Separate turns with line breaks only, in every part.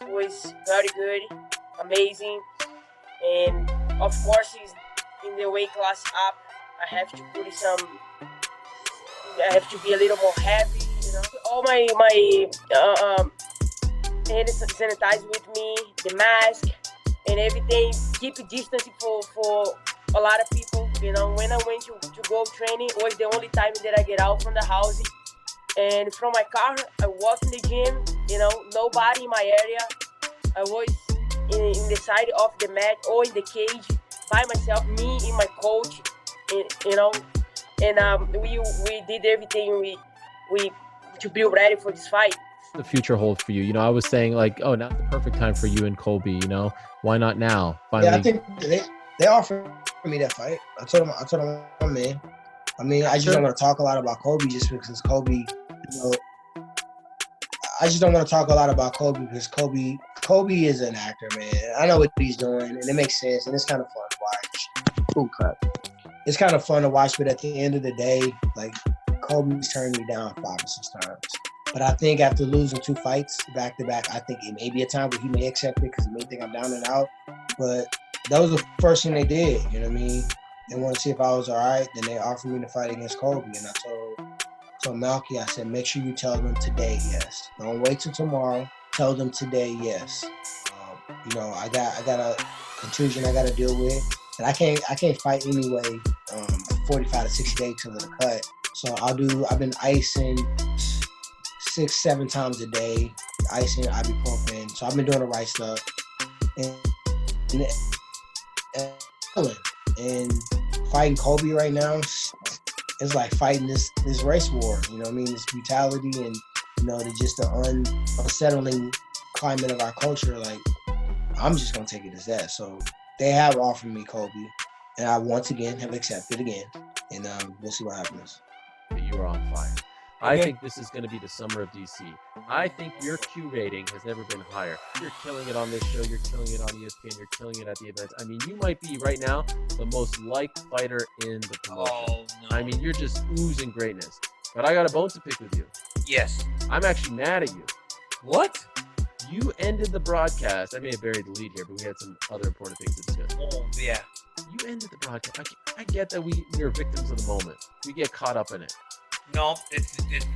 was very good, amazing, and of course, is in the weight class up. I have to put I have to be a little more heavy, All my hand sanitizer with me, the mask, and everything. Keep a distance for a lot of people. When I went to go training, it was the only time that I get out from the house. And from my car, I walk in the gym. Nobody in my area. I was in the side of the mat or in the cage by myself, me and my coach, and we did everything we to be ready for this fight.
The future hold for you? I was saying like, oh, now's the perfect time for you and Colby. Why not now? Finally.
Yeah, I think they offered me that fight. I told him, I'm in. I mean, I just don't want to talk a lot about Colby just because Colby, I just don't want to talk a lot about Colby because Colby is an actor, man. I know what he's doing, and it makes sense, and it's kind of fun to watch. Oh, crap. It's kind of fun to watch, but at the end of the day, like, Colby's turned me down 5 or 6 times. But I think after losing 2 fights back-to-back, I think it may be a time where he may accept it because he may think I'm down and out. But that was the first thing they did, you know what I mean? They wanted to see if I was all right. Then they offered me to fight against Colby. And I told Malky, I said, make sure you tell them today yes. Don't wait till tomorrow. Tell them today yes. I got a contusion I got to deal with. And I can't fight anyway 45 to 60 days till the cut. So I've been icing 6-7 times a day, icing ibuprofen. So I've been doing the right stuff. And fighting Colby right now is like fighting this race war. You know what I mean? This brutality and the unsettling climate of our culture. Like, I'm just gonna take it as that. So they have offered me Colby, and I once again have accepted again. And we'll see what happens.
You are on fire. I think this is going to be the summer of DC. I think your Q rating has never been higher. You're killing it on this show. You're killing it on ESPN. You're killing it at the events. I mean, you might be right now the most liked fighter in the promotion.
Oh, no.
I mean, you're just oozing greatness. But I got a bone to pick with you.
Yes.
I'm actually mad at you.
What?
You ended the broadcast. I may have buried the lead here, but we had some other important things to discuss.
Oh, yeah.
You ended the broadcast. I get that we're victims of the moment. We get caught up in it.
No,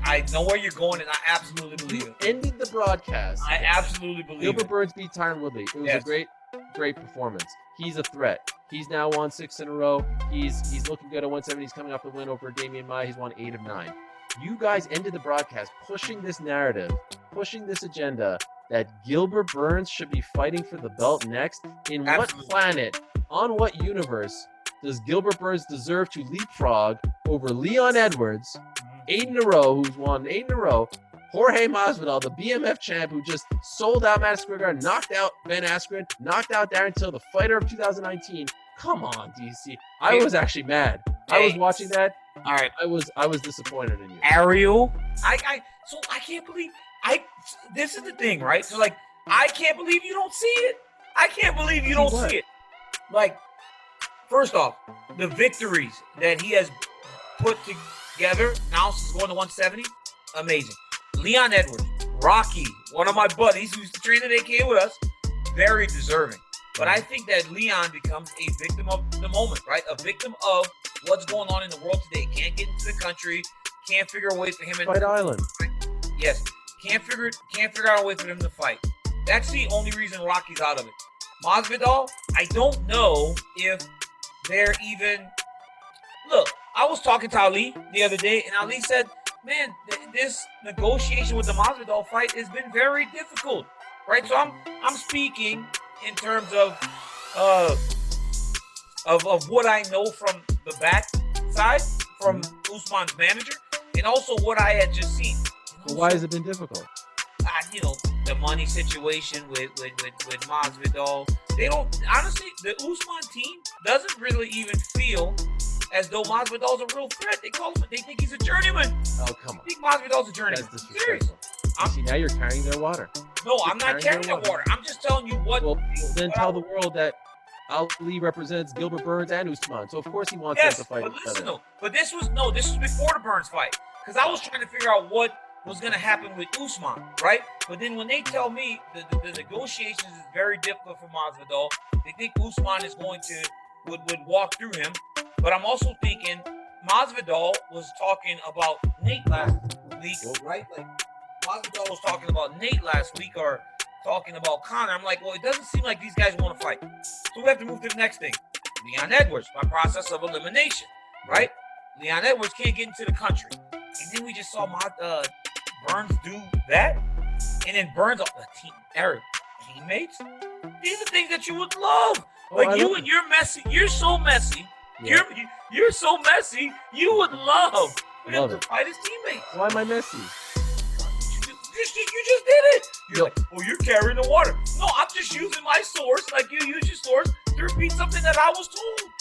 I know where you're going, and I absolutely believe it.
Ended the broadcast.
I absolutely believe
Gilbert Burns beat Tyron Woodley. It was a great performance. He's a threat. He's now won 6 in a row. He's looking good at 170. He's coming off the win over Damian Maia. He's won 8 of 9. You guys ended the broadcast pushing this narrative, pushing this agenda that Gilbert Burns should be fighting for the belt next. In what planet, on what universe, does Gilbert Burns deserve to leapfrog over Leon Edwards, 8 in a row, who's won 8 in a row, Jorge Masvidal, the BMF champ, who just sold out Madison Square Garden, knocked out Ben Askren, knocked out Darren Till, the fighter of 2019. Come on, DC. I was actually mad. I was watching that.
All right.
I was disappointed in you.
Ariel, I can't believe this is the thing, right? So like, I can't believe you don't see it. I can't believe you don't see it. Like, first off, the victories that he has put together, now since going to 170, amazing. Leon Edwards, Rocky, one of my buddies who's trained at AKA with us, very deserving. But I think that Leon becomes a victim of the moment, right? A victim of what's going on in the world today. Can't get into the country, can't figure a way for him
Fight Island.
Yes, can't figure out a way for him to fight. That's the only reason Rocky's out of it. Masvidal, I don't know if they're even. Look, I was talking to Ali the other day, and Ali said, "Man, this negotiation with the Masvidal fight has been very difficult." Right, so I'm speaking in terms of what I know from the back side, from Usman's manager, and also what I had just seen.
Well, why has it been difficult?
The money situation with Masvidal. They don't, honestly, the Usman team doesn't really even feel as though Masvidal's a real threat. They think he's a journeyman.
Oh, come on.
They think Masvidal's a journeyman.
That's disrespectful. See, now you're carrying their water.
No, I'm not carrying their water. I'm just telling you what.
Well, then tell the world that Ali represents Gilbert Burns and Usman. So, of course, he wants them to fight
but
each
listen,
other.
This was before the Burns fight. Because I was trying to figure out what was going to happen with Usman, right? But then when they tell me the negotiations is very difficult for Masvidal, they think Usman is going to would walk through him. But I'm also thinking Masvidal was talking about Nate last week, right? Like Masvidal was talking about Nate last week or talking about Conor. I'm like, well, it doesn't seem like these guys want to fight. So we have to move to the next thing. Leon Edwards, by process of elimination, right? Leon Edwards can't get into the country. And then we just saw Burns do that. And then Burns, teammates. These are things that you would love. Like you and you're messy. You're so messy. Yeah. You're so messy. You would love for him to fight his teammates.
Why am I messy?
You just did it. You're like, oh, you're carrying the water. No, I'm just using my source, like you use your source, to repeat something that I was told.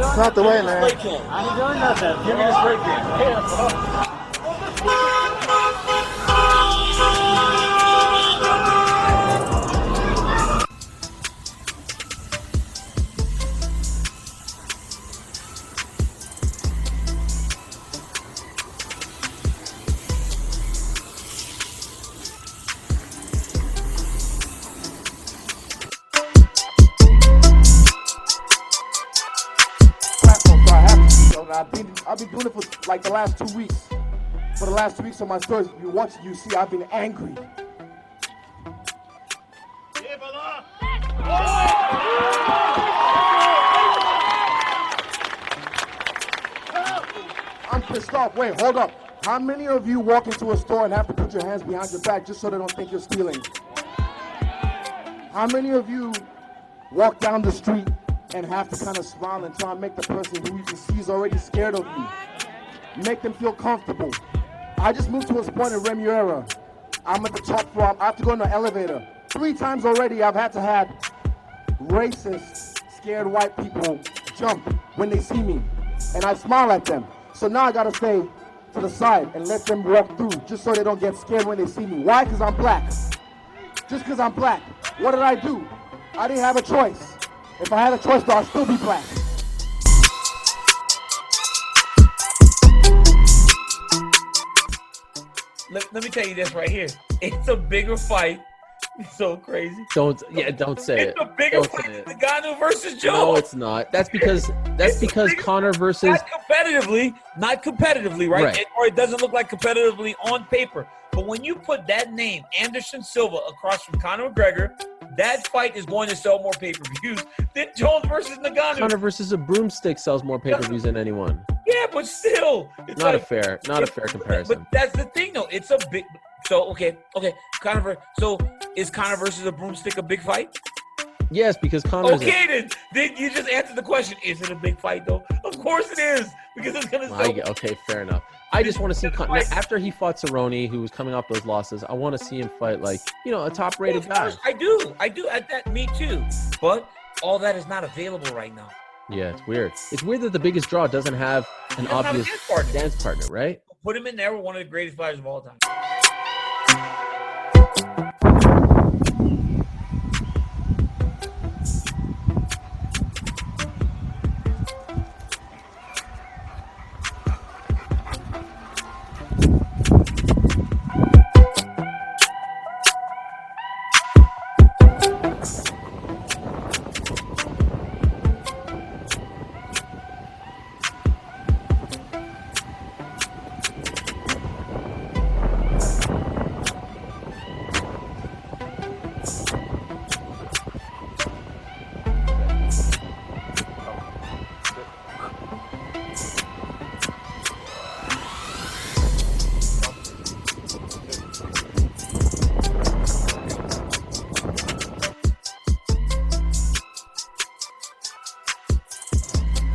It's not the way, man. I ain't doing nothing. Give me the spray can. I've been doing it for like the last 2 weeks. For the last 2 weeks on my stories, if you watch, you see I've been angry. I'm pissed off. Wait, hold up. How many of you walk into a store and have to put your hands behind your back just so they don't think you're stealing? How many of you walk down the street and have to kind of smile and try and make the person who you can see is already scared of you, make them feel comfortable? I just moved to a spot in Remuera. I'm at the top floor. I have to go in the elevator. 3 times already I've had to have racist, scared white people jump when they see me. And I smile at them. So now I gotta stay to the side and let them walk through just so they don't get scared when they see me. Why? Because I'm black. Just because I'm black. What did I do? I didn't have a choice. If I had a choice, though, I'd still be black.
Let me tell you this right here. It's a bigger fight. It's so crazy.
Don't say it.
It's a bigger fight than Ngannou versus Joe.
No, it's not. That's because Conor versus
not competitively, right? Or it doesn't look like competitively on paper. But when you put that name, Anderson Silva, across from Conor McGregor, that fight is going to sell more pay-per-views than Jones versus Ngannou.
Conor versus a broomstick sells more pay-per-views than anyone.
Yeah, but still, it's
not a fair comparison.
But that's the thing, though. It's a big. So okay. So is Conor versus a broomstick a big fight?
Yes, because Conor.
Okay, then you just answered the question. Is it a big fight, though? Of course it is, because it's gonna sell.
Okay, fair enough. I just want to see Conor after he fought Cerrone, who was coming off those losses. I want to see him fight like a top-rated guy.
I do. Me too. But all that is not available right now.
Yeah, it's weird. It's weird that the biggest draw doesn't have an obvious dance partner, right?
Put him in there with one of the greatest fighters of all time.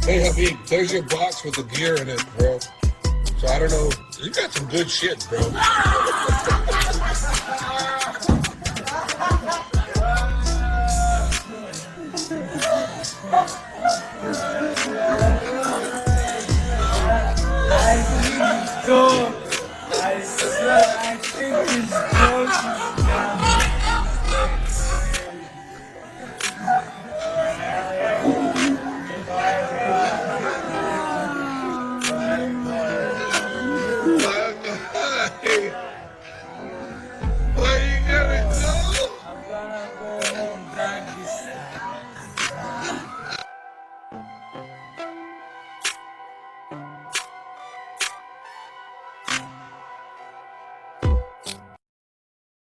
Hey, Habib, there's your box with the gear in it, bro. So I don't know. You got some good shit, bro.